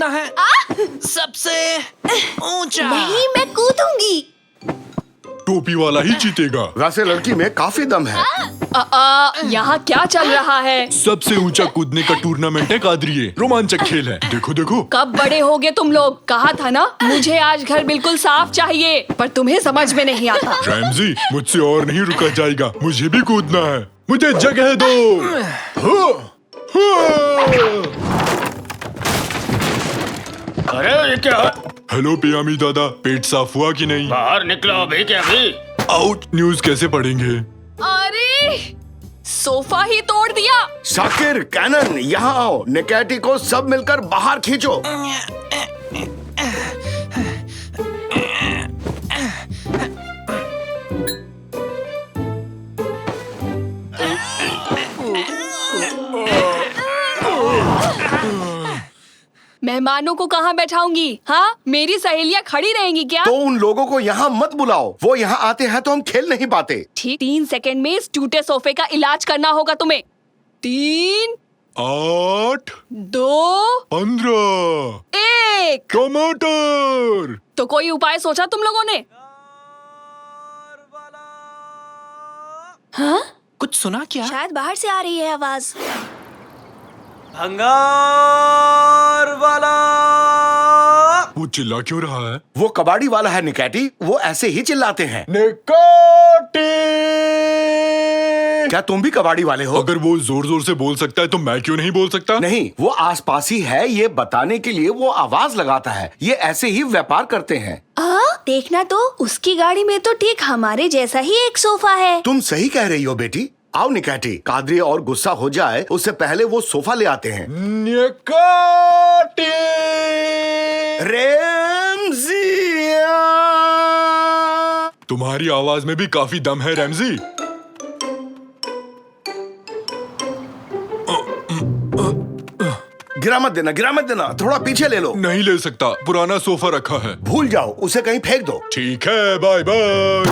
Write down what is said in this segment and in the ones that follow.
कूदना है सबसे ऊंचा। नहीं, मैं कूदूंगी। टोपी वाला ही जीतेगा। वैसे लड़की में काफी दम है। यहाँ क्या चल रहा है? सबसे ऊंचा कूदने का टूर्नामेंट है कादरिए। रोमांचक खेल है। देखो देखो। कब बड़े होगे तुम लोग? कहा था ना मुझे आज घर बिल्कुल साफ चाहिए, पर तुम्हें समझ में नहीं आता। रैमजी, मुझसे और नहीं रुका जाएगा। मुझे भी कूदना है। मुझे जगह दो। अरे ये क्या? हेलो पियामी दादा, पेट साफ हुआ कि नहीं? बाहर निकलो अभी के अभी। आउट। न्यूज़ कैसे पढ़ेंगे? अरे सोफा ही तोड़ दिया। शाकिर, कैनन, यहाँ आओ। निकैटी को सब मिलकर बाहर खींचो। मेहमानों को कहाँ बैठाऊंगी? हाँ, मेरी सहेलियाँ खड़ी रहेंगी क्या? तो उन लोगों को यहाँ मत बुलाओ। वो यहाँ आते हैं तो हम खेल नहीं पाते। ठीक 3 सेकंड में इस टूटे सोफे का इलाज करना होगा तुम्हें। 3, 8, 2, 15। 1। टमाटर। तो कोई उपाय सोचा तुम लोगों ने? हाँ? कुछ सुना क्या? शायद बाहर से आ रही है आवाज। भंगार वाला। वो चिल्ला क्यों रहा है? वो कबाड़ी वाला है निकैटी। वो ऐसे ही चिल्लाते हैं। निकाटी। क्या तुम भी कबाड़ी वाले हो? अगर वो जोर जोर से बोल सकता है तो मैं क्यों नहीं बोल सकता? नहीं, वो आसपास ही है। ये बताने के लिए वो आवाज लगाता है। ये ऐसे ही व्यापार करते हैं। देखना तो, उसकी गाड़ी में तो ठीक हमारे जैसा ही एक सोफा है। तुम सही कह रही हो बेटी। आओ निकैटी, कादरी और गुस्सा हो जाए उससे पहले वो सोफा ले आते हैं। निकाटी। रैमजिया। तुम्हारी आवाज में भी काफी दम है रैमजी। गिरा मत देना, गिरा मत देना। थोड़ा पीछे ले लो। नहीं ले सकता, पुराना सोफा रखा है। भूल जाओ, उसे कहीं फेंक दो। ठीक है, बाय बाय।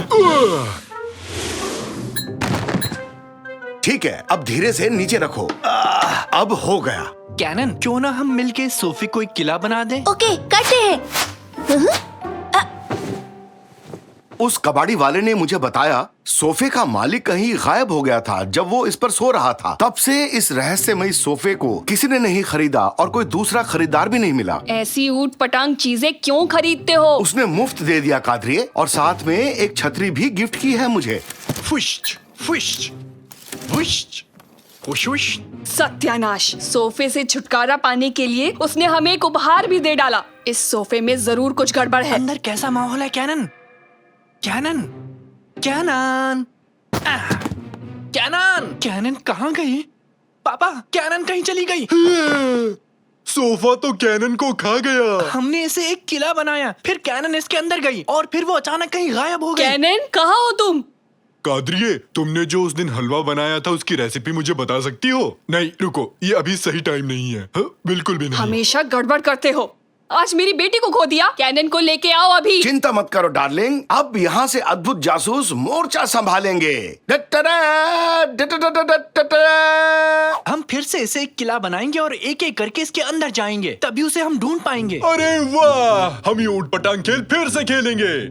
ठीक है, अब धीरे से नीचे रखो। अब हो गया। कैनन, क्यों ना हम मिलके सोफे को एक किला बना दें? ओके, करते हैं। उस कबाड़ी वाले ने मुझे बताया सोफे का मालिक कहीं गायब हो गया था जब वो इस पर सो रहा था। तब से इस रहस्यमयी सोफे को किसी ने नहीं खरीदा और कोई दूसरा खरीदार भी नहीं मिला। ऐसी ऊट पटांग चीजें क्यों खरीदते हो? उसने मुफ्त दे दिया कादरिए, और साथ में एक छतरी भी गिफ्ट की है मुझे। फुश्च, फुश्च, फुश्च, फुश्च। सत्यानाश! सोफे से छुटकारा पाने के लिए उसने हमें एक उपहार भी दे डाला। इस सोफे में जरूर कुछ गड़बड़ है। अंदर कैसा माहौल है Cannon? Cannon, Cannon, Cannon, Cannon कहाँ गई? पापा, कैनन कहीं चली गई। सोफा तो कैनन को खा गया। हमने इसे एक किला बनाया, फिर कैनन इसके अंदर गई और फिर वो अचानक कहीं गायब हो गई। कैनन, कहाँ हो तुम? कादरिए, तुमने जो उस दिन हलवा बनाया था उसकी रेसिपी मुझे बता सकती हो? नहीं रुको, ये अभी सही टाइम नहीं है। बिल्कुल भी नहीं। हमेशा गड़बड़ करते हो। आज मेरी बेटी को खो दिया। कैनन को लेके आओ अभी। चिंता मत करो डार्लिंग, अब यहाँ से अद्भुत जासूस मोर्चा संभालेंगे। हम फिर से इसे एक किला बनाएंगे और एक एक करके इसके अंदर जाएंगे, तभी उसे हम ढूंढ पाएंगे। अरे वाह, हम ये ऊट पटांग खेल फिर से खेलेंगे।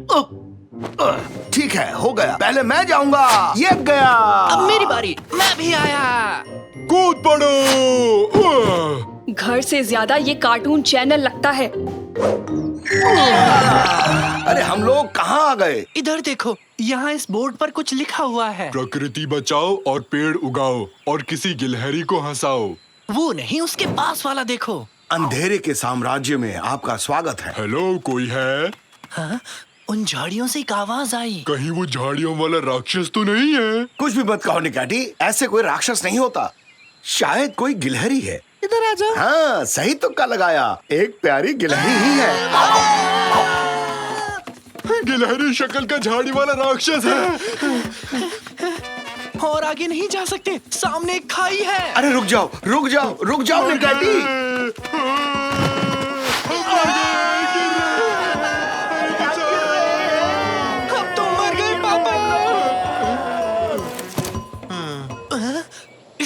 ठीक है, हो गया। पहले मैं जाऊंगा। ये गया। अब मेरी बारी, मैं भी आया। कूद पड़ो। घर से ज्यादा ये कार्टून चैनल लगता है। अरे हम लोग कहाँ आ गए? इधर देखो, यहाँ इस बोर्ड पर कुछ लिखा हुआ है। प्रकृति बचाओ और पेड़ उगाओ और किसी गिलहरी को हंसाओ। वो नहीं, उसके पास वाला देखो। अंधेरे के साम्राज्य में आपका स्वागत है। हेलो, कोई है? हाँ? उन झाड़ियों से एक आवाज आई। कहीं वो झाड़ियों वाला राक्षस तो नहीं है? कुछ भी मत कहो निकैटी, ऐसे कोई राक्षस नहीं होता। शायद कोई गिलहरी है। इधर आ जाओ। हाँ, सही तुक्का लगाया। एक प्यारी गिलहरी ही है। गिलहरी शक्ल का झाड़ी वाला राक्षस है। और आगे नहीं जा सकते, सामने एक खाई है। अरे रुक जाओ, रुक जाओ, रुक जाओ निकैटी।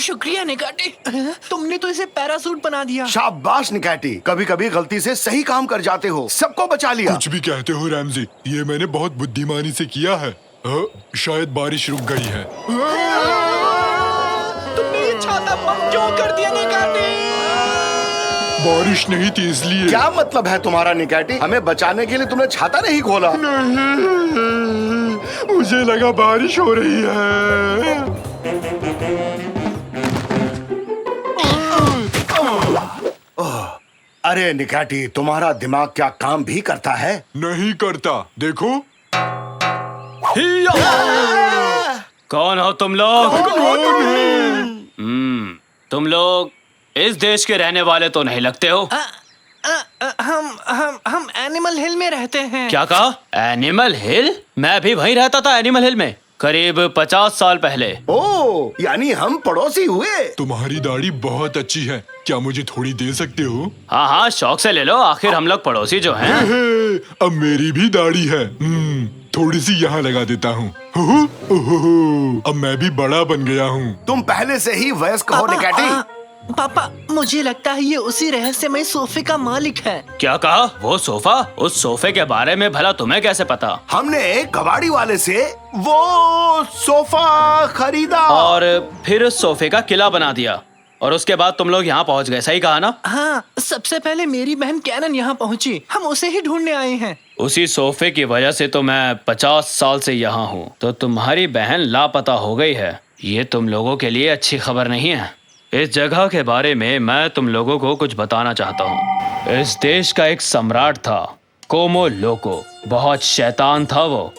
शुक्रिया निकाटी, तुमने तो इसे पैरासूट बना दिया। शाबाश निकैटी, कभी कभी गलती से सही काम कर जाते हो, सबको बचा लिया। कुछ भी कहते हो रैमजी, ये मैंने बहुत बुद्धिमानी से किया है। शायद बारिश रुक गई है। तुमने ये छाता बंद क्यों कर दिया निकाटी? बारिश नहीं थी इसलिए। क्या मतलब है तुम्हारा निकैटी? हमें बचाने के लिए तुमने छाता नहीं खोला? नहीं, मुझे लगा बारिश हो रही है। अरे निकैटी, तुम्हारा दिमाग क्या काम भी करता है? नहीं करता, देखो। कौन हो तुम लोग? तुम लोग इस देश के रहने वाले तो नहीं लगते हो। हम एनिमल हिल में रहते हैं। क्या कहा? एनिमल हिल? मैं भी वहीं रहता था एनिमल हिल में, करीब 50 साल पहले। ओ, यानी हम पड़ोसी हुए। तुम्हारी दाढ़ी बहुत अच्छी है, क्या मुझे थोड़ी दे सकते हो? हाँ हाँ, शौक से ले लो, आखिर हम लोग पड़ोसी जो हैं। अब मेरी भी दाढ़ी है। थोड़ी सी यहाँ लगा देता हूँ। अब मैं भी बड़ा बन गया हूँ। तुम पहले से ही वयस्क हो निकैटी। पापा, मुझे लगता है ये उसी रहस्यमय सोफे का मालिक है। क्या कहा? वो सोफा? उस सोफे के बारे में भला तुम्हें कैसे पता? हमने एक कबाड़ी वाले से वो सोफा खरीदा और फिर उस सोफे का किला बना दिया, और उसके बाद तुम लोग यहाँ पहुँच गए, सही कहा ना? हाँ, सबसे पहले मेरी बहन कैनन यहाँ पहुँची, हम उसे ही ढूंढने आए हैं। उसी सोफे की वजह से तो मैं 50 साल से यहाँ हूँ। तो तुम्हारी बहन लापता हो गई है, ये तुम लोगों के लिए अच्छी खबर नहीं है। इस जगह के बारे में मैं तुम लोगों को कुछ बताना चाहता हूँ। इस देश का एक सम्राट था, कोमो लोको। बहुत शैतान था वो,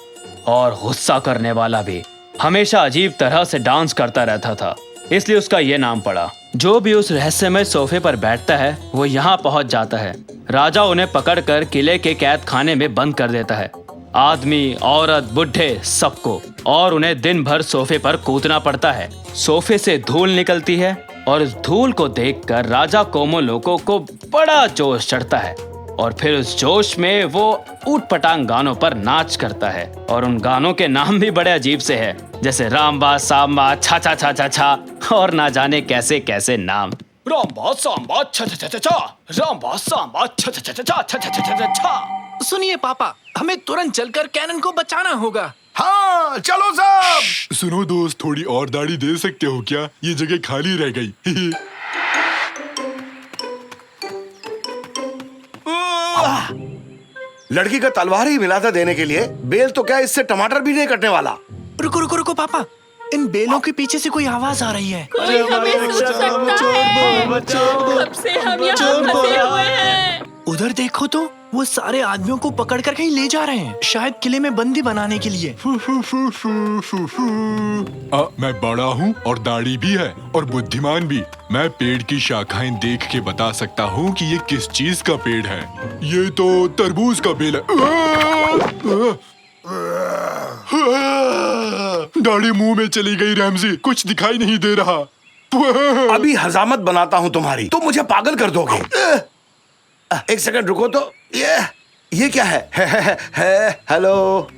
और गुस्सा करने वाला भी। हमेशा अजीब तरह से डांस करता रहता था, इसलिए उसका ये नाम पड़ा। जो भी उस रहस्यमय सोफे पर बैठता है वो यहाँ पहुँच जाता है। राजा उन्हें पकड़कर किले के कैद खाने में बंद कर देता है, आदमी, औरत, बुढ़े, सबको, और उन्हें दिन भर सोफे पर कूदना पड़ता है। सोफे से धूल निकलती है, और उस धूल को देखकर राजा कोमो लोको को बड़ा जोश चढ़ता है, और फिर उस जोश में वो ऊट-पटांग गानों पर नाच करता है। और उन गानों के नाम भी बड़े अजीब से हैं, जैसे रामबा, सांबा, छा छा छा छा छा, और ना जाने कैसे कैसे नाम। रामबा सांबा छा छा छा छा छा, रामबा सांबा छा छा छा छा छा छा छा छा छा। सुनिए पापा, हमें तुरंत चलकर कैनन को बचाना होगा। हाँ, चलो सब। सुनो दोस्त, थोड़ी और दाढ़ी दे सकते हो क्या? ये जगह खाली रह गई। लड़की का तलवार ही मिला था देने के लिए, बेल तो क्या इससे टमाटर भी नहीं कटने वाला। रुको रुको रुको पापा, इन बेलों के पीछे से कोई आवाज आ रही है। कोई हमें सुन सकता है। कब से हम यहाँ फंसे हुए हैं। उधर देखो तो, वो सारे आदमियों को पकड़कर कहीं ले जा रहे हैं, शायद किले में बंदी बनाने के लिए। मैं बड़ा हूँ और दाढ़ी भी है और बुद्धिमान भी। मैं पेड़ की शाखाएं देख के बता सकता हूँ कि ये किस चीज का पेड़ है। ये तो तरबूज का बेल है। दाढ़ी मुंह में चली गई रैमजी, कुछ दिखाई नहीं दे रहा। अभी हजामत बनाता हूँ तुम्हारी, तुम मुझे पागल कर दोगे। एक सेकंड रुको तो, ये क्या है? हेलो।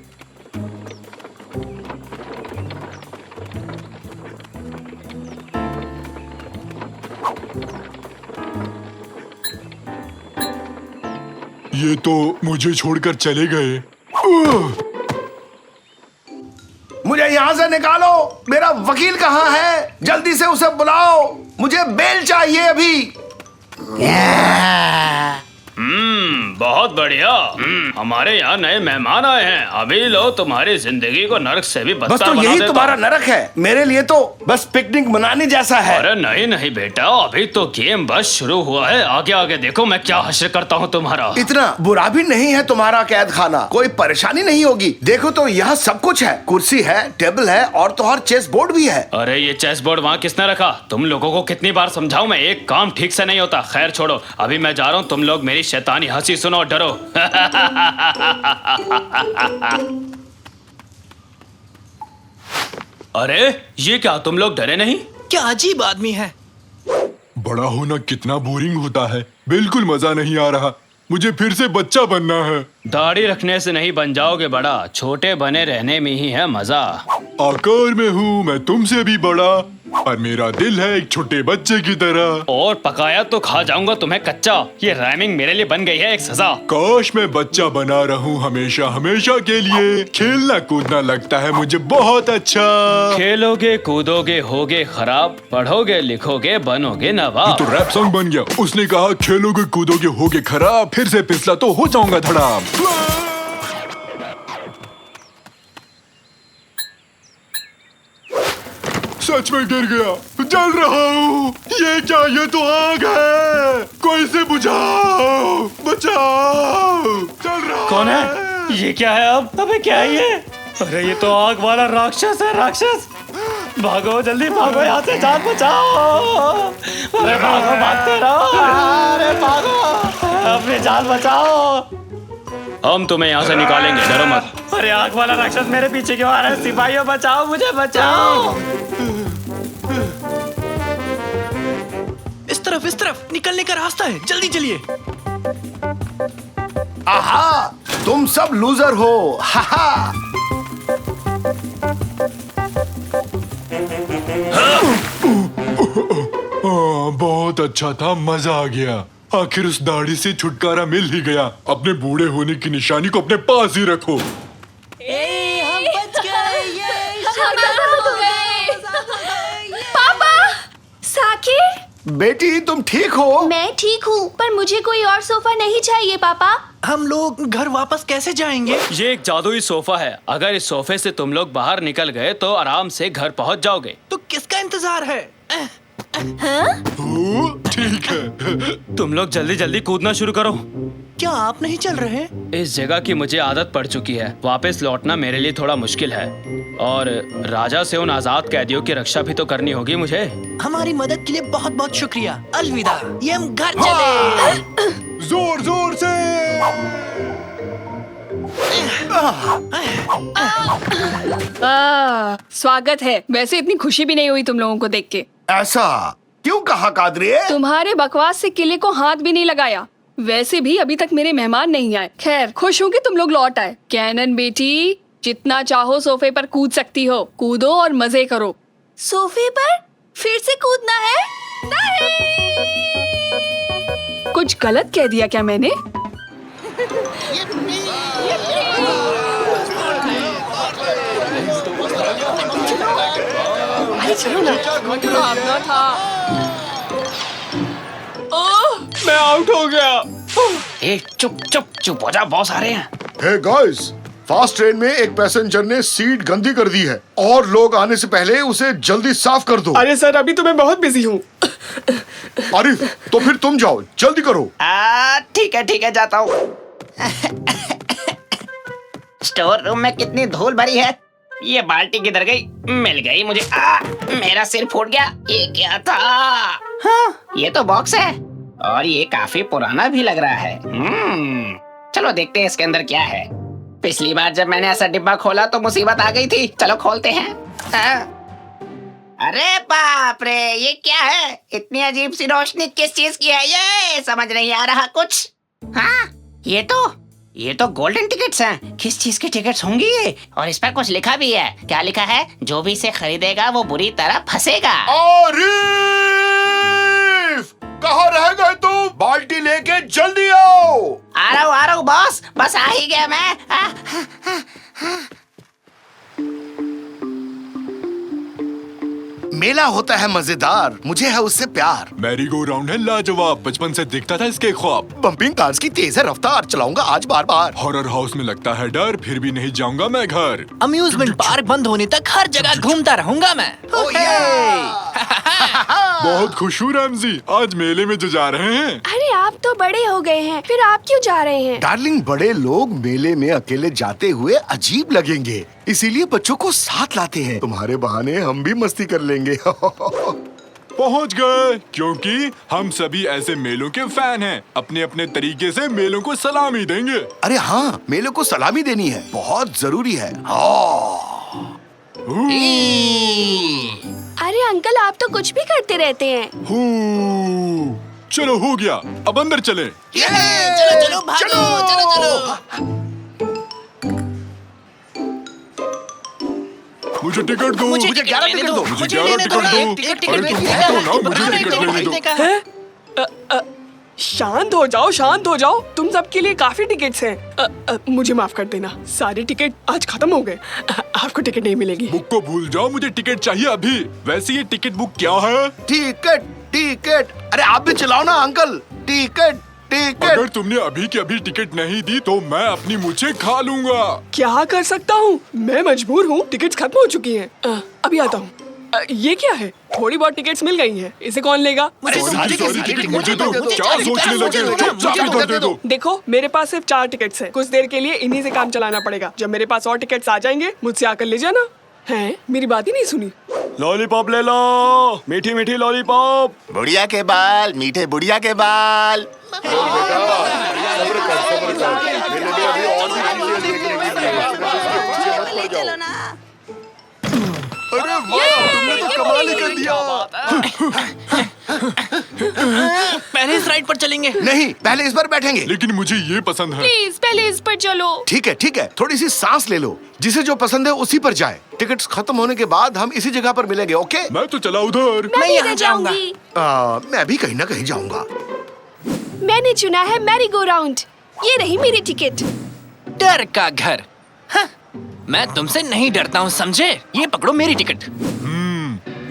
ये तो मुझे छोड़कर चले गए। मुझे यहाँ से निकालो। मेरा वकील कहाँ है? जल्दी से उसे बुलाओ, मुझे बेल चाहिए अभी। बहुत बढ़िया। हमारे यहाँ नए मेहमान आए हैं। अभी लो तुम्हारी जिंदगी को नरक से भी बस बदतर तो बना यही देता तुम्हारा हूँ। नरक है, मेरे लिए तो बस पिकनिक मनाने जैसा है। अरे नहीं नहीं बेटा, अभी तो गेम बस शुरू हुआ है। आगे आगे देखो मैं क्या हश्र करता हूँ तुम्हारा। इतना बुरा भी नहीं है तुम्हारा कैद खाना, कोई परेशानी नहीं होगी। देखो तो यहाँ सब कुछ है, कुर्सी है, टेबल है, और तो और चेस बोर्ड भी है। अरे ये चेस बोर्ड वहाँ किसने रखा? तुम लोगों को कितनी बार समझाऊं मैं, एक काम ठीक से नहीं होता। खैर छोड़ो, अभी मैं जा रहा हूँ। तुम लोग मेरी शैतानी हंसी सुनो और डरो। अरे ये क्या, तुम लोग डरे नहीं? क्या अजीब आदमी है। बड़ा होना कितना बोरिंग होता है, बिल्कुल मजा नहीं आ रहा। मुझे फिर से बच्चा बनना है। दाढ़ी रखने से नहीं बन जाओगे बड़ा, छोटे बने रहने में ही है मजा। आकार में हूँ मैं तुमसे भी बड़ा, और मेरा दिल है एक छोटे बच्चे की तरह। और पकाया तो खा जाऊंगा तुम्हें कच्चा। ये राइमिंग मेरे लिए बन गई है एक सजा। काश मैं बच्चा बना रहूं हमेशा हमेशा के लिए। खेलना कूदना लगता है मुझे बहुत अच्छा। खेलोगे कूदोगे होगे खराब, पढ़ोगे लिखोगे बनोगे नवाब। तो रैप सॉन्ग बन गया। उसने कहा खेलोगे कूदोगे होगे खराब, फिर से फिसला तो हो जाऊंगा धड़ाम। सच में गिर गया, जल रहा हूँ। ये क्या, ये तो आग है। कोई से बुझाओ, बचाओ। चल रहा कौन है? ये क्या है अब? अबे क्या है ये? अरे ये तो आग वाला राक्षस है, राक्षस। भागो जल्दी भागो यहाँ से, जान बचाओ। अरे भागो, भागते रहो। अरे भागो, अपनी जान बचाओ। हम तुम्हें यहाँ से निकालेंगे, डरो मत। अरे आग वाला राक्षस मेरे पीछे क्यों आ रहा है? सिपाहियों बचाओ, मुझे बचाओ। इस तरफ निकलने का रास्ता है, जल्दी चलिए। आहा, तुम सब लूजर हो। हाहा। बहुत अच्छा था, मजा आ गया। आखिर उस दाढ़ी से छुटकारा मिल ही गया। अपने बूढ़े होने की निशानी को अपने पास ही रखो। पापा, साकिर, बेटी तुम ठीक हो? मैं ठीक हूँ, पर मुझे कोई और सोफा नहीं चाहिए पापा। हम लोग घर वापस कैसे जाएंगे? ये एक जादुई सोफा है। अगर इस सोफे से तुम लोग बाहर निकल गए तो आराम से घर पहुंच जाओगे। तो किसका इंतजार है? ठीक है। तुम लोग जल्दी जल्दी कूदना शुरू करो। क्या आप नहीं चल रहे? इस जगह की मुझे आदत पड़ चुकी है। वापस लौटना मेरे लिए थोड़ा मुश्किल है। और राजा से उन आजाद कैदियों की रक्षा भी तो करनी होगी मुझे। हमारी मदद के लिए बहुत बहुत शुक्रिया। अलविदा। ये हम घर चले। जोर जोर से। स्वागत है। वैसे इतनी खुशी भी नहीं हुई तुम लोगों को देख के। ऐसा क्यों कहा कादरी? तुम्हारे बकवास से किले को हाथ भी नहीं लगाया। वैसे भी अभी तक मेरे मेहमान नहीं आए। खैर, खुश हूँ कि तुम लोग लौट आए। कैनन बेटी, जितना चाहो सोफे पर कूद सकती हो। कूदो और मजे करो। सोफे पर फिर से कूदना है? नहीं। कुछ गलत कह दिया क्या मैंने? अरे चलो ना। भागना था। मैं आउट हो गया। चुप चुप चुप हो जा, बॉस आ रहे हैं। हे गाइस, फास्ट ट्रेन में एक पैसेंजर ने सीट गंदी कर दी है और लोग आने से पहले उसे जल्दी साफ कर दो। अरे सर, अभी तो मैं बहुत बिजी हूँ। आरिफ, तो फिर तुम जाओ, जल्दी करो। ठीक है, जाता हूँ। स्टोर रूम में कितनी धूल भरी है। ये बाल्टी किधर गई? मिल गई मुझे। मेरा सिर फूट गया। ये क्या था? हाँ, ये तो बॉक्स है और ये काफी पुराना भी लग रहा है। चलो देखते हैं इसके अंदर क्या है। पिछली बार जब मैंने ऐसा डिब्बा खोला तो मुसीबत आ गई थी। चलो खोलते हैं। अरे बाप रे, ये क्या है? इतनी अजीब सी रोशनी किस चीज की है? ये समझ नहीं आ रहा कुछ। हाँ, ये तो गोल्डन टिकट्स हैं। किस चीज के टिकट्स होंगी ये? और इस पर कुछ लिखा भी है। क्या लिखा है? जो भी इसे खरीदेगा वो बुरी तरह फंसेगा। आरिफ, कहाँ रह गए तुम? बाल्टी लेके जल्दी आओ। आ रहा हूँ बॉस, बस आ ही गया मैं। मेला होता है मजेदार, मुझे है उससे प्यार। मैरी गो राउंड है लाजवाब, बचपन से दिखता था इसके ख्वाब। बम्पिंग कार्स की तेज है रफ्तार, चलाऊंगा आज बार बार। हॉरर हाउस में लगता है डर, फिर भी नहीं जाऊंगा मैं घर। अम्यूजमेंट पार्क बंद होने तक हर जगह घूमता रहूंगा मैं। बहुत खुश हूँ रैमजी, आज मेले में जो जा रहे हैं। अरे आप तो बड़े हो गए हैं, फिर आप क्यों जा रहे हैं? डार्लिंग, बड़े लोग मेले में अकेले जाते हुए अजीब लगेंगे, इसीलिए बच्चों को साथ लाते हैं। तुम्हारे बहाने हम भी मस्ती कर लेंगे। पहुँच गए, क्योंकि हम सभी ऐसे मेलों के फैन हैं। अपने अपने तरीके से मेलों को सलामी देंगे। अरे हाँ, मेलों को सलामी देनी है, बहुत जरूरी है। अरे अंकल, आप तो कुछ भी करते रहते हैं। चलो हो गया, अब अंदर चले। चलो भागो, चलो। मुझे टिकट दो। मुझे 11 टिकट दो। मुझे 11 टिकट दो। अरे तुम दो ना, मुझे टिकट लेने दो। शांत हो जाओ, शांत हो जाओ। तुम सबके लिए काफी टिकट्स हैं। मुझे माफ कर देना, सारे टिकट आज खत्म हो गए। आपको टिकट नहीं मिलेगी। बुक को भूल जाओ, मुझे टिकट चाहिए अभी। वैसे ये टिकट बुक क्या है? टिकट टिकट, अरे आप भी चलाओ ना अंकल। Ticket ticket. अगर तुमने अभी की अभी टिकट नहीं दी तो मैं अपनी मुझे खा लूंगा। क्या कर सकता हूँ, मैं मजबूर हूँ। टिकट्स खत्म हो चुकी हैं। अभी आता हूँ। ये क्या है? थोड़ी बहुत टिकट्स मिल गई हैं। इसे कौन लेगा? सारी टिकट मुझे दो। क्या सोचने लगे? चुपचाप इधर दे दो। देखो, मेरे पास सिर्फ 4 टिकट्स हैं। कुछ देर के लिए इन्हीं से काम चलाना पड़ेगा। जब मेरे पास और टिकट्स आ जाएंगे, मुझसे आकर ले जाना। हैं? मेरी बात ही नहीं सुनी। लॉलीपॉप ले लो, मीठी मीठी लॉलीपॉप। बुढ़िया के बाल, मीठे बुढ़िया के बाल। अरे वाह, तुमने तो कमाल ही कर दिया। पहले इस राइड पर चलेंगे। नहीं, पहले इस पर बैठेंगे। लेकिन मुझे ये पसंद है। प्लीज पहले इस पर चलो। ठीक है, थोड़ी सी सांस ले लो। जिसे जो पसंद है उसी पर जाए। टिकट्स खत्म होने के बाद हम इसी जगह पर मिलेंगे, ओके? मैं तो चला उधर। मैं यहाँ जाऊंगा। मैं भी कहीं ना कहीं जाऊंगा। मैंने चुना है मैरी गो राउंड। ये रही मेरी टिकट। डर का घर। हाँ, मैं तुमसे नहीं डरता हूँ, समझे? ये पकड़ो मेरी टिकट।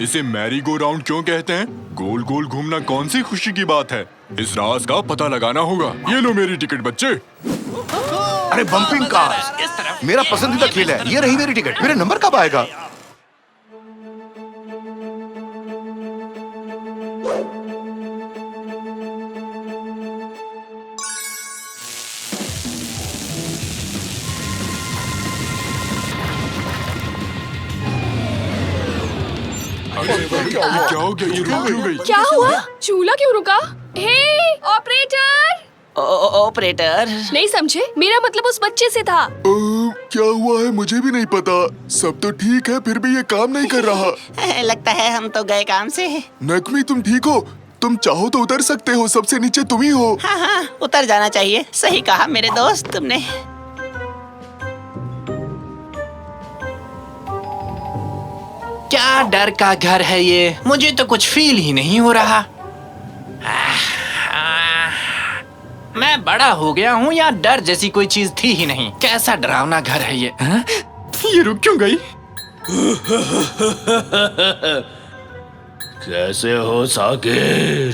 इसे मैरी गो राउंड क्यों कहते हैं? गोल गोल घूमना कौन सी खुशी की बात है? इस राज का पता लगाना होगा। ये लो मेरी टिकट बच्चे। अरे बम्पिंग कार मेरा पसंदीदा खेल है। ये रही मेरी टिकट। मेरा नंबर कब आएगा? क्या हो गया? ये रुक क्यों गई? क्या हुआ? चूल्हा क्यों रुका? हे ऑपरेटर। ऑपरेटर। नहीं समझे, मेरा मतलब उस बच्चे से था। क्या हुआ है मुझे भी नहीं पता। सब तो ठीक है, फिर भी ये काम नहीं कर रहा। लगता है हम तो गए काम से। नकमी, तुम ठीक हो? तुम चाहो तो उतर सकते हो। सबसे नीचे तुम ही हो। हाँ, उतर जाना चाहिए। सही कहा मेरे दोस्त तुमने। क्या डर का घर है ये? मुझे तो कुछ फील ही नहीं हो रहा। मैं बड़ा हो गया हूँ या डर जैसी कोई चीज थी ही नहीं। कैसा डरावना घर है ये? हाँ? ये रुक क्यों गई? कैसे हो साकिर?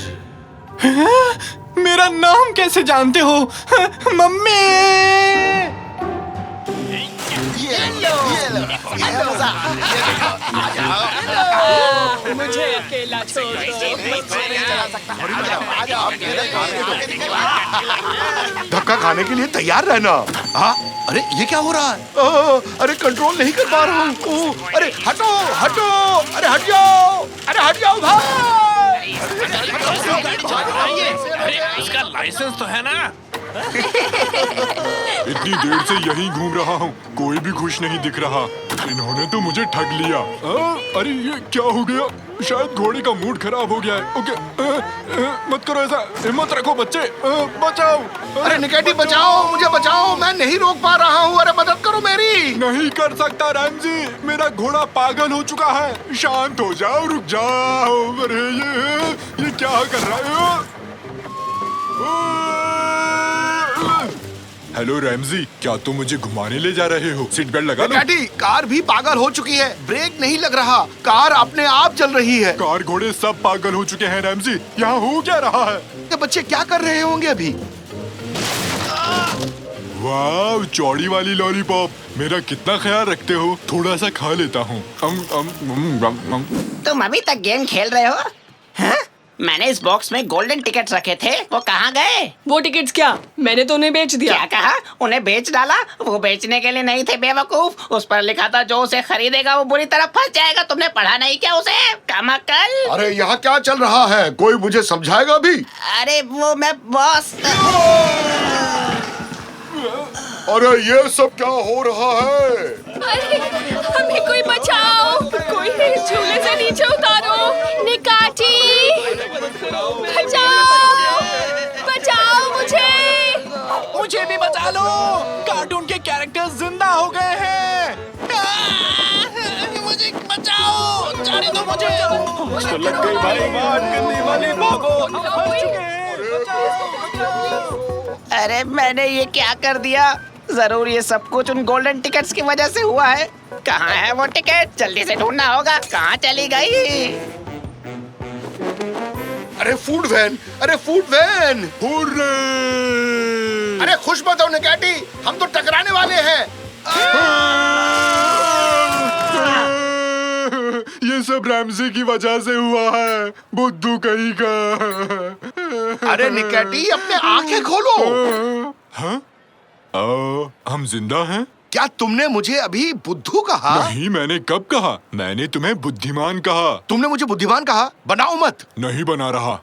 हाँ? मेरा नाम कैसे जानते हो? हाँ, मम्मी। मुझे अकेला छोड़ दो। धक्का खाने के लिए तैयार रहना। हाँ, अरे ये क्या हो रहा है? अरे कंट्रोल नहीं कर पा रहा हूँ। अरे हटो हटो, अरे हट जाओ, अरे हट जाओ भाई। इसका लाइसेंस तो है ना? इतनी देर से यहीं घूम रहा हूँ, कोई भी खुश नहीं दिख रहा। इन्होंने तो मुझे ठग लिया। अरे ये क्या हो गया? शायद घोड़े का मूड खराब हो गया है। ओके, मत करो ऐसा। हिम्मत रखो बच्चे, बचाओ। अरे निकेटी बचाओ, मुझे बचाओ, मैं नहीं रोक पा रहा हूँ। अरे मदद करो मेरी। नहीं कर सकता रैमजी, मेरा घोड़ा पागल हो चुका है। शांत हो जाओ, रुक जाओ। अरे ये क्या कर रहा है? हेलो रैमजी, क्या तुम मुझे घुमाने ले जा रहे हो? सीट बेल्ट लगा लो। निकेटी, कार भी पागल हो चुकी है। ब्रेक नहीं लग रहा। कार अपने आप चल रही है। कार घोड़े सब पागल हो चुके हैं रैमजी। यहाँ हो क्या रहा है? ये बच्चे क्या कर रहे होंगे अभी? वाह, चौड़ी वाली लॉलीपॉप। मेरा कितना ख्याल रखते हो। थोड़ा सा खा लेता हूँ। तुम अभी तक गेम खेल रहे हो? हाँ? मैंने इस बॉक्स में गोल्डन टिकट रखे थे, वो कहाँ गए? वो टिकट्स क्या? मैंने तो उन्हें बेच दिया। क्या कहा? उन्हें बेच डाला? वो बेचने के लिए नहीं थे बेवकूफ। उस पर लिखा था जो उसे खरीदेगा वो बुरी तरह फंस जाएगा। तुमने पढ़ा नहीं क्या उसे? कमाकल। अरे यहाँ क्या चल रहा है? कोई मुझे समझाएगा भी? अरे वो मैं बॉस। अरे ये सब क्या हो रहा है? अरे हमें कोई बचाओ, कोई झूले से नीचे उतारो। निकाटी, बचाओ, बचाओ मुझे भी बचा लो। कार्टून के कैरेक्टर्स जिंदा हो गए हैं। मुझे मुझे। तो लग गई भाई बात करने वाली, भागो। फंस चुके हैं। अरे मैंने ये क्या कर दिया? जरूर ये सब कुछ उन गोल्डन टिकट्स की वजह से हुआ है। कहाँ है वो टिकट? जल्दी से ढूंढना होगा। कहाँ चली गई? अरे फूड वैन, अरे फूड वैन। हुर्रे! अरे खुश मत हो निकैटी, हम तो टकराने वाले हैं। ये सब रैमजी की वजह से हुआ है, बुद्धू कहीं का। अरे निकैटी, अपने आंखें खोलो। हाँ? हम जिंदा हैं? क्या तुमने मुझे अभी बुद्धू कहा? नहीं, मैंने कब कहा? मैंने तुम्हें बुद्धिमान कहा। तुमने मुझे बुद्धिमान कहा? बनाओ मत। नहीं बना रहा।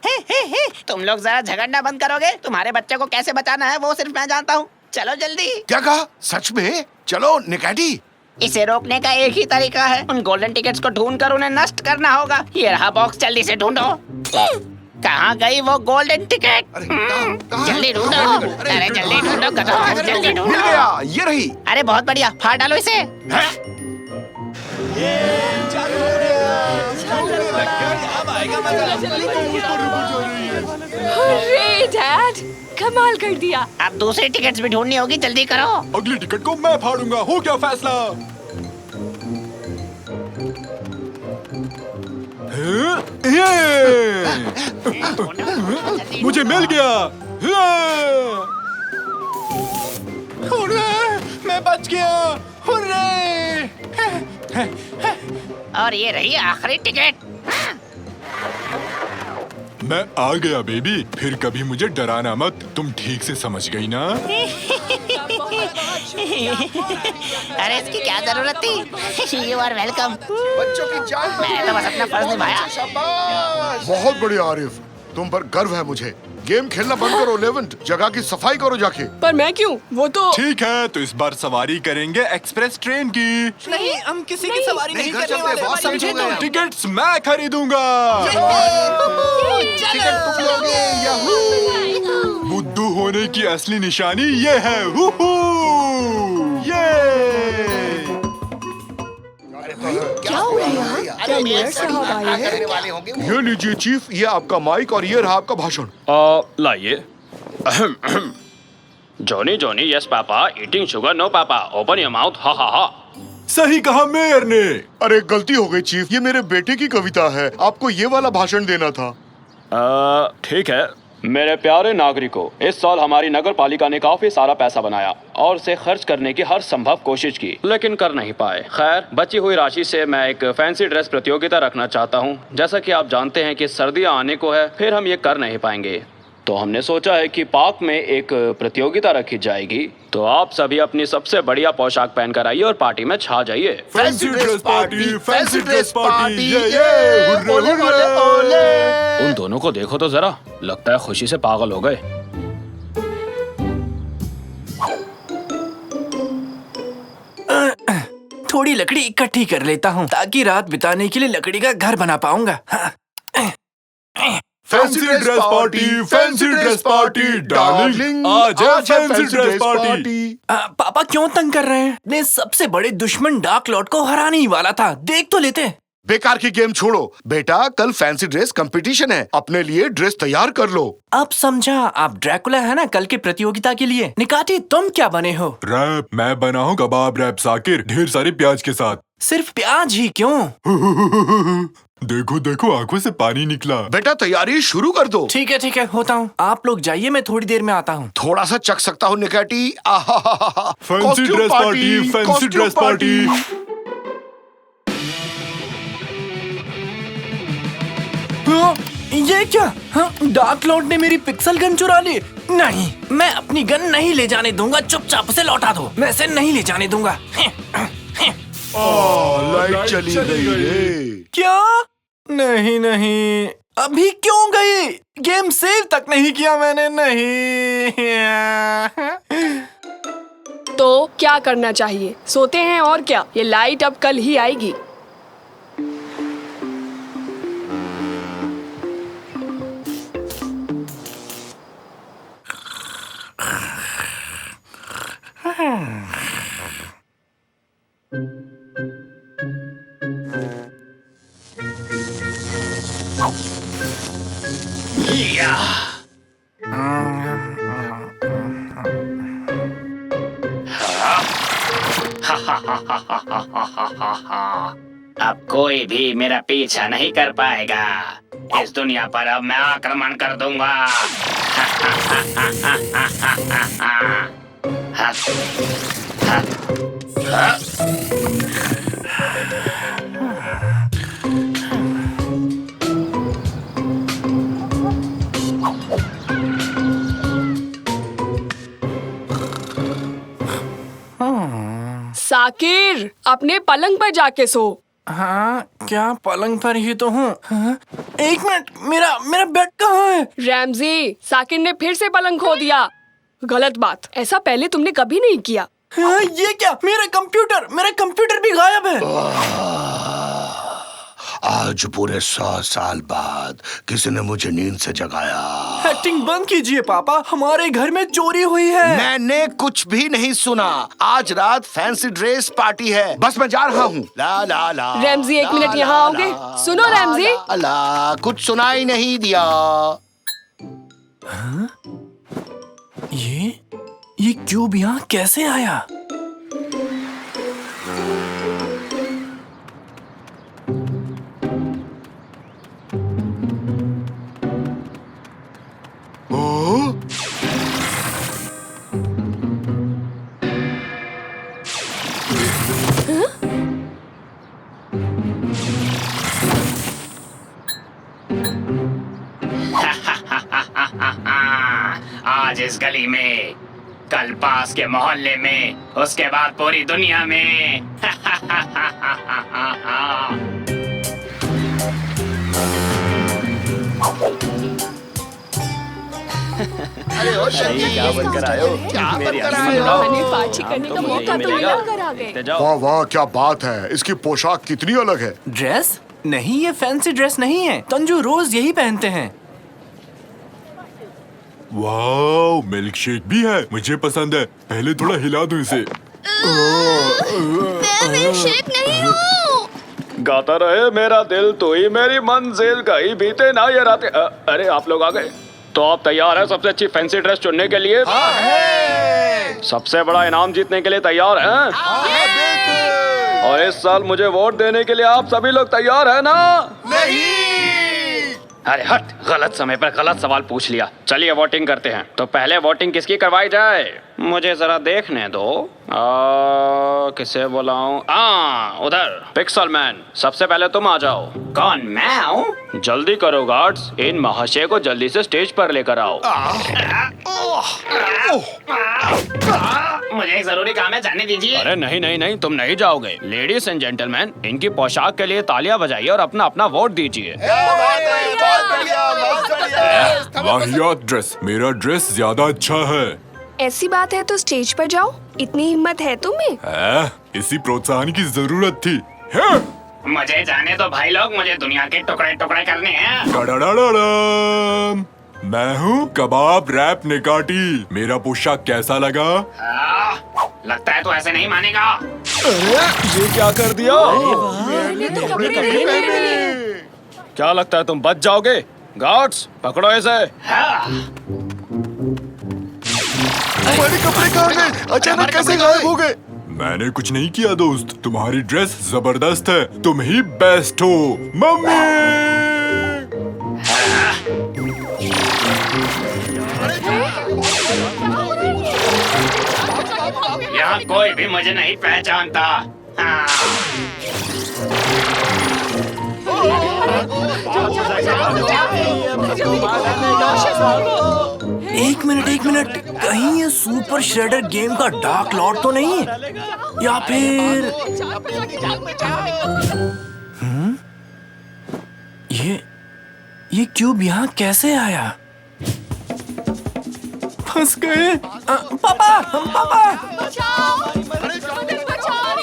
तुम लोग जरा झगड़ना बंद करोगे? तुम्हारे बच्चे को कैसे बचाना है वो सिर्फ मैं जानता हूँ। चलो जल्दी। क्या कहा? सच में? चलो निकैटी। इसे रोकने का एक ही तरीका है, उन गोल्डन टिकट्स को ढूंढकर उन्हें नष्ट करना होगा। ये रहा बॉक्स, जल्दी से ढूंढो। कहाँ गई वो गोल्डन टिकट? जल्दी ढूंढो। अरे जल्दी ढूंढो, जल्दी ढूंढो। मिल गया, ये रही। अरे बहुत बढ़िया, फाड़ डालो इसे। अरे डैड, कमाल कर दिया। अब दूसरी टिकट्स भी ढूंढनी होगी, जल्दी करो। अगली टिकट को मैं फाड़ूंगा। हो क्या फैसला? मुझे मिल गया। हुर्रे! मैं बच गया। हुर्रे! और ये रही आखिरी टिकट। मैं आ गया बेबी, फिर कभी मुझे डराना मत। तुम ठीक से समझ गई ना? अरे इसकी क्या जरूरत थी? You are welcome. बच्चों की जान। मैंने तो बस अपना फर्ज निभाया। शाबाश। बहुत बढ़िया आरिफ, तुम पर गर्व है मुझे। गेम खेलना बंद करो लेवेंट, जगह की सफाई करो जाके। पर मैं क्यों? वो तो ठीक है, तो इस बार सवारी करेंगे एक्सप्रेस ट्रेन की। नहीं, हम किसी की सवारी नहीं घर करने चलते, वाले। बहुत समझे समझो। तुम? टिकट्स मैं खरीदूंगा। टिकट तुम लोगे। याहू। बुद्धू होने की असली निशानी ये है। हुहू! ये! क्या हुआ यार? क्या मेयर साहब आए हैं? ये लीजिए चीफ, ये आपका माइक और ये रहा आपका भाषण। लाइए। Johnny Johnny, yes papa, eating sugar no papa, open your mouth, ha ha हा। सही कहा मेयर ने। अरे गलती हो गई चीफ, ये मेरे बेटे की कविता है, आपको ये वाला भाषण देना था। ठीक है। मेरे प्यारे नागरिकों, इस साल हमारी नगर पालिका ने काफी सारा पैसा बनाया और उसे खर्च करने की हर संभव कोशिश की, लेकिन कर नहीं पाए। खैर, बची हुई राशि से मैं एक फैंसी ड्रेस प्रतियोगिता रखना चाहता हूँ। जैसा कि आप जानते हैं कि सर्दियाँ आने को है, फिर हम ये कर नहीं पाएंगे। तो हमने सोचा है कि पार्क में एक प्रतियोगिता रखी जाएगी। तो आप सभी अपनी सबसे बढ़िया पोशाक पहनकर आइए और पार्टी में छा जाइए। Fancy dress party, fancy dress party, ये हुर्रे हुर्रे। उन दोनों को देखो तो जरा, लगता है खुशी से पागल हो गए। थोड़ी लकड़ी इकट्ठी कर लेता हूँ ताकि रात बिताने के लिए लकड़ी का घर बना पाऊंगा। Fancy dress party, fancy dress party, darling, आज है फैंसी ड्रेस पार्टी। पापा क्यों तंग कर रहे हैं? अपने सबसे बड़े दुश्मन डार्क लॉर्ड को हराने ही वाला था, देख तो लेते। बेकार की गेम छोड़ो बेटा, कल फैंसी ड्रेस कंपटीशन है, अपने लिए ड्रेस तैयार कर लो। अब समझा, आप ड्रैकुला है ना कल की प्रतियोगिता के लिए। निकाटी, तुम क्या बने हो? रैप, मैं बना हूँ कबाब रैप साकिर, ढेर सारे प्याज के साथ। सिर्फ प्याज ही क्यों? देखो देखो, आंखों से पानी निकला। बेटा तैयारी शुरू कर दो। ठीक है, होता हूँ। आप लोग जाइए, मैं थोड़ी देर में आता हूँ। थोड़ा सा चख सकता हूँ निकैटी। Fancy dress party, fancy dress party. ये क्या? डार्क लॉर्ड ने मेरी पिक्सल गन चुरा ली। नहीं, मैं अपनी गन नहीं ले जाने दूंगा। चुपचाप उसे लौटा दो। मैं इसे नहीं ले जाने दूंगा। लाइट चली गई रे। क्या? नहीं, अभी क्यों गई? गेम सेव तक नहीं किया मैंने। नहीं। तो क्या करना चाहिए? सोते हैं और क्या? ये लाइट अब कल ही आएगी। या अब कोई भी मेरा पीछा नहीं कर पाएगा। इस दुनिया पर अब मैं आक्रमण कर दूंगा। साकिर, अपने पलंग पर जाके सो। हाँ, क्या पलंग पर ही तो हूँ। हाँ? एक मिनट, मेरा मेरा बेड कहाँ है? रैमजी, साकिर ने फिर से पलंग खो दिया। गलत बात, ऐसा पहले तुमने कभी नहीं किया। हाँ, ये क्या? मेरा कंप्यूटर भी गायब है। आज पूरे 100 साल बाद किसी ने मुझे नींद से जगाया। एक्टिंग बंद कीजिए पापा, हमारे घर में चोरी हुई है। मैंने कुछ भी नहीं सुना। आज रात फैंसी ड्रेस पार्टी है, बस मैं जा रहा हूँ। ला ला ला। रैमजी, एक मिनट यहाँ आओगे? सुनो रैमजी। ला, कुछ सुनाई नहीं दिया। हाँ? ये क्यूब यहाँ कैसे आया? आज इस गली में, कल पास के मोहल्ले में, उसके बाद पूरी दुनिया में। अरे ओ शर्मी, क्या बनकर आए हो? क्या बनकर आए सुनो, हो? मैंने पार्टी करने का मौका तो मिला कर आ गए। वाह वाह, क्या बात है। इसकी पोशाक कितनी अलग है। ड्रेस? नहीं, ये फैंसी ड्रेस नहीं है। तंजू रोज यही पहनते हैं। वाह, मिल्क शेक भी है, मुझे पसंद है। पहले थोड़ा हिला दूं इसे। मैं मिल्क शेक नहीं हूँ। गाता रहे मेरा दिल, तो ही मेरी मंजिल, कहीं बीते ना ये रातें। अरे आप लोग आ गए, तो आप तैयार हैं सबसे अच्छी फैंसी ड्रेस चुनने के लिए? सबसे बड़ा इनाम जीतने के लिए तैयार हैं? और इस साल मुझे वोट देने के लिए आप सभी लोग तैयार हैं ना? अरे हट, गलत समय पर गलत सवाल पूछ लिया। चलिए वोटिंग करते हैं। तो पहले वोटिंग किसकी करवाई जाए? मुझे जरा देखने दो। किसे बुलाऊं? उधर पिक्सल मैन, सबसे पहले तुम आ जाओ। कौन, मैं हूँ? जल्दी करो गार्ड्स, इन महाशय को जल्दी से स्टेज पर लेकर आओ। मुझे एक जरूरी काम है, जाने दीजिए। अरे नहीं नहीं नहीं, तुम नहीं जाओगे। लेडीज एंड जेंटलमैन, इनकी पोशाक के लिए तालियां बजाइए और अपना अपना वोट दीजिए। वाहियात ड्रेस, मेरा ड्रेस ज्यादा अच्छा है। ऐसी बात है तो स्टेज पर जाओ, इतनी हिम्मत है तुम्हें? इसी प्रोत्साहन की जरूरत थी। मुझे जाने दो भाई लोग, मुझे दुनिया के टुकड़े टुकड़े करने हैं। मैं हूँ कबाब रैप निकाटी। मेरा पोशाक कैसा लगा? लगता है तो ऐसे नहीं मानेगा। अरे ये क्या कर दिया? क्या लगता है तुम बच जाओगे? गार्ड्स, पकड़ो इसे। हमारे कपड़े कहाँ गए? अचानक कैसे गायब हो गए? मैंने कुछ नहीं किया दोस्त, तुम्हारी ड्रेस जबरदस्त है, तुम ही बेस्ट हो। मम्मी! यहाँ कोई भी मुझे नहीं पहचानता। एक मिनट, कहीं ये सुपर श्रेडर गेम का डार्क लॉर्ड तो नहीं? या फिर ये क्यूब यहाँ कैसे आया? फंस गए। पापा!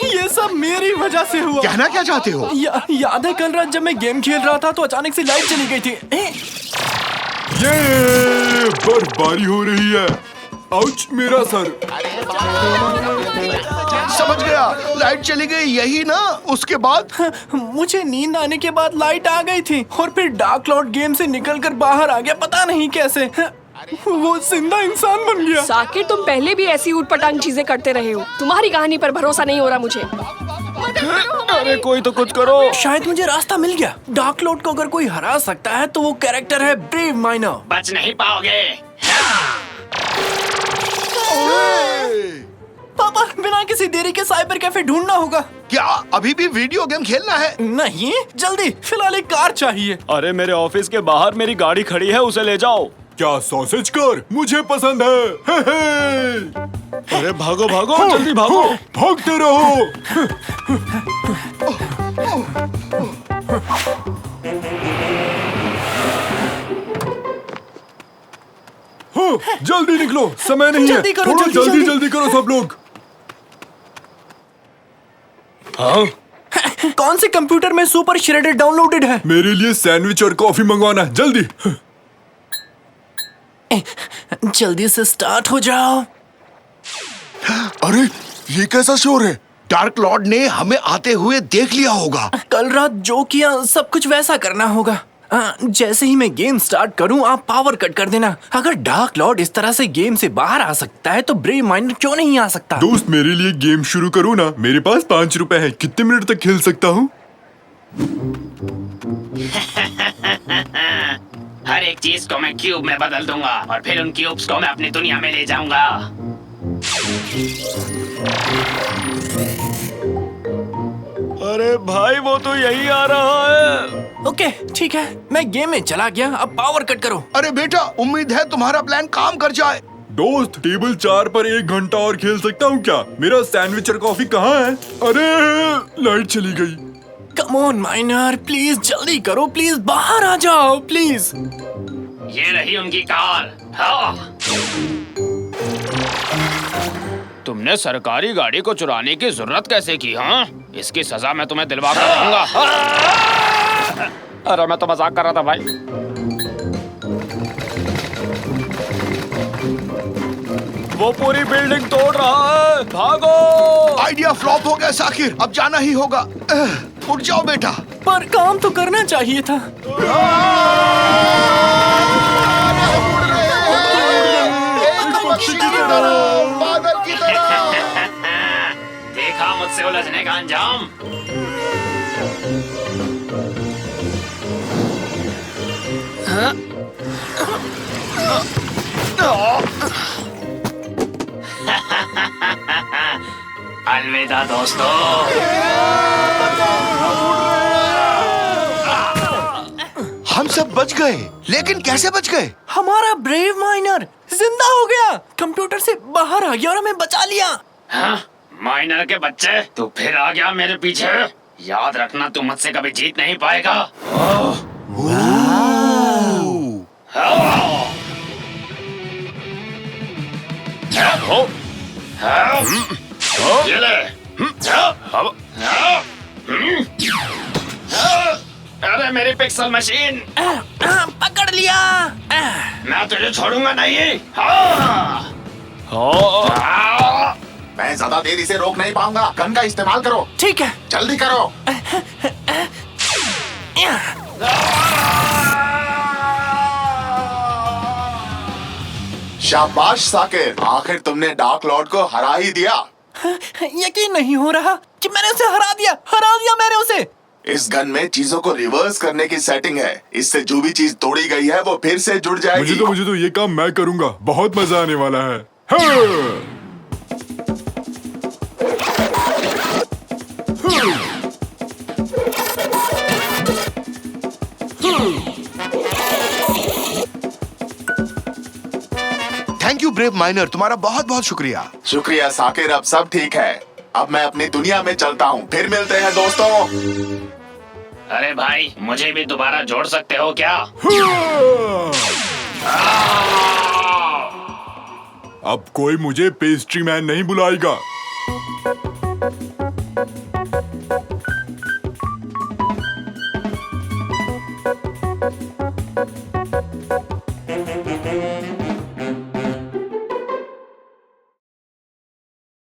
ये सब मेरी वजह से हुआ। कहना क्या चाहते हो? याद है कल रात जब मैं गेम खेल रहा था तो अचानक से लाइट चली गई थी। ये बर्फबारी हो रही है। आउच, मेरा सर। समझ गया, लाइट चली गई यही ना। उसके बाद मुझे नींद आने के बाद लाइट आ गई थी और फिर डार्क लॉर्ड गेम से निकलकर बाहर आ गया, पता नहीं कैसे। वो जिंदा इंसान बन गया। साकिर, तुम पहले भी ऐसी ऊटपटांग चीजें करते रहे हो। तुम्हारी कहानी पर भरोसा नहीं हो रहा मुझे। अरे कोई तो कुछ करो। शायद मुझे रास्ता मिल गया। डार्क लॉर्ड को अगर कोई हरा सकता है तो वो कैरेक्टर है ब्रेव माइनर। बच नहीं पाओगे। पापा, बिना किसी देरी के साइबर कैफे ढूंढना होगा। क्या अभी भी वीडियो गेम खेलना है? नहीं, जल्दी, फिलहाल एक कार चाहिए। अरे मेरे ऑफिस के बाहर मेरी गाड़ी खड़ी है, उसे ले जाओ। क्या सॉसेज कार? मुझे पसंद है। हे हे। अरे भागो भागो, जल्दी भागो। भागते रहो। हाँ, जल्दी निकलो, समय नहीं है। जल्दी करो, थोड़ा जल्दी, जल्दी जल्दी। जल्दी करो सब लोग। हाँ? कौन से कंप्यूटर में सुपर श्रेडर डाउनलोडेड है? मेरे लिए सैंडविच और कॉफी मंगवाना है, जल्दी। जल्दी से स्टार्ट हो जाओ। अरे ये कैसा शोर है? डार्क लॉर्ड ने हमें आते हुए देख लिया होगा। कल रात जो किया सब कुछ वैसा करना होगा। जैसे ही मैं गेम स्टार्ट करूं, आप पावर कट कर देना। अगर डार्क लॉर्ड इस तरह से गेम से बाहर आ सकता है तो ब्रेव माइनर क्यों नहीं आ सकता? दोस्त, मेरे लिए गेम शुरू करो ना। मेरे पास 5 रुपए है। कितने मिनट तक खेल सकता हूँ? हर एक चीज को मैं क्यूब में बदल दूंगा और फिर उन क्यूब्स को मैं अपनी दुनिया में ले जाऊंगा। अरे भाई, वो तो यही आ रहा है। ओके, ठीक है, मैं गेम में चला गया। अब पावर कट करो। अरे बेटा, उम्मीद है तुम्हारा प्लान काम कर जाए। दोस्त, टेबल 4 पर 1 घंटा और खेल सकता हूँ क्या? मेरा सैंडविच और कॉफी कहाँ है? अरे लाइट चली गई। कम ऑन माइनर, प्लीज जल्दी करो, प्लीज बाहर आ जाओ, प्लीज। ये रही उनकी कार। हाँ। तुमने सरकारी गाड़ी को चुराने की जरूरत कैसे की? हाँ, इसकी सजा मैं तुम्हें दिलवा कर दूंगा। अरे मैं तो मजाक कर रहा था भाई। वो पूरी बिल्डिंग तोड़ रहा है, भागो। आइडिया फ्लॉप हो गया साकिर, अब जाना ही होगा। उठ जाओ बेटा। पर काम तो करना चाहिए था। बादल की तरह। देखा मुझसे उलझने का अंजाम। अलविदा दोस्तों। हम सब बच गए, लेकिन कैसे बच गए? हमारा ब्रेव माइनर जिंदा हो गया, कंप्यूटर से बाहर आ गया और हमें बचा लिया। हाँ? माइनर के बच्चे, तू फिर आ गया मेरे पीछे। याद रखना, तू मुझसे कभी जीत नहीं पाएगा। ये ले। अरे मेरी पिक्सल मशीन, पकड़ लिया। मैं तुझे छोड़ूंगा नहीं। हाँ। मैं ज्यादा देर इसे रोक नहीं पाऊंगा। गन का इस्तेमाल करो। ठीक है, जल्दी करो। शाबाश साकिर, आखिर तुमने डार्क लॉर्ड को हरा ही दिया। यकीन नहीं हो रहा कि मैंने उसे हरा दिया मैंने उसे। इस गन में चीजों को रिवर्स करने की सेटिंग है। इससे जो भी चीज तोड़ी गई है वो फिर से जुड़ जाएगी। मुझे तो ये काम मैं करूंगा। बहुत मजा आने वाला है। हाँ! थैंक यू ब्रेव माइनर, तुम्हारा बहुत बहुत शुक्रिया। शुक्रिया साकिर, अब सब ठीक है। अब मैं अपनी दुनिया में चलता हूँ। फिर मिलते हैं दोस्तों। अरे भाई, मुझे भी दोबारा जोड़ सकते हो क्या? अब कोई मुझे पेस्ट्री मैन नहीं बुलाएगा।